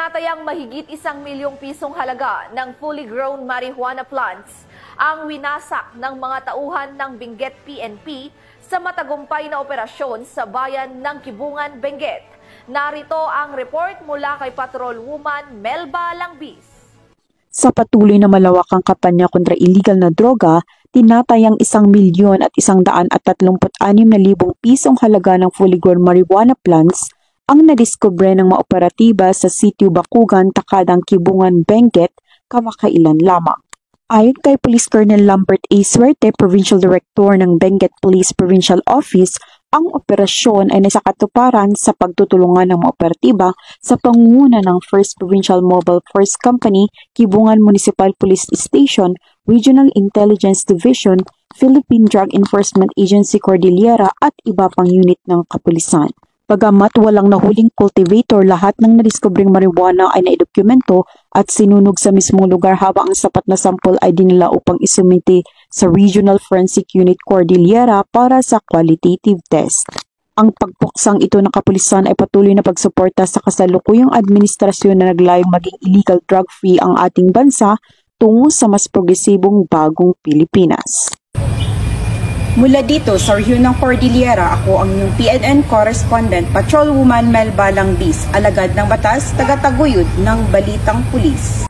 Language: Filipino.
Tinatayang mahigit 1 milyong pisong halaga ng fully grown marijuana plants ang winasak ng mga tauhan ng Benguet PNP sa matagumpay na operasyon sa bayan ng Kibungan, Benguet. Narito ang report mula kay Patrolwoman Melba Langbis. Sa patuloy na malawakang kampanya kontra illegal na droga, tinatayang 1,136,000 pisong halaga ng fully grown marijuana plants ang nadiskubre ng mga operatiba sa Sitio Bakugan, Takadang, Kibungan, Benguet kamakailan lamang. Ayon kay Police Colonel Lambert A. Suerte, Provincial Director ng Benguet Police Provincial Office, ang operasyon ay nasakatuparan sa pagtutulungan ng mga operatiba sa pangunguna ng 1st Provincial Mobile Force Company, Kibungan Municipal Police Station, Regional Intelligence Division, Philippine Drug Enforcement Agency Cordillera at iba pang unit ng kapulisan. Bagamat walang nahuling cultivator, lahat ng nadiskubring marijuana ay naidokumento at sinunog sa mismong lugar habang ang sapat na sampol ay dinala upang isumite sa Regional Forensic Unit Cordillera para sa qualitative test. Ang pagpuksang ito ng kapulisan ay patuloy na pagsuporta sa kasalukuyang administrasyon na naglayong maging illegal drug-free ang ating bansa tungo sa mas progresibong bagong Pilipinas. Mula dito sa rehiyon ng Cordillera, ako ang inyong PNN correspondent, Patrolwoman Melba Langbis, alagad ng batas, tagataguyod ng Balitang Pulis.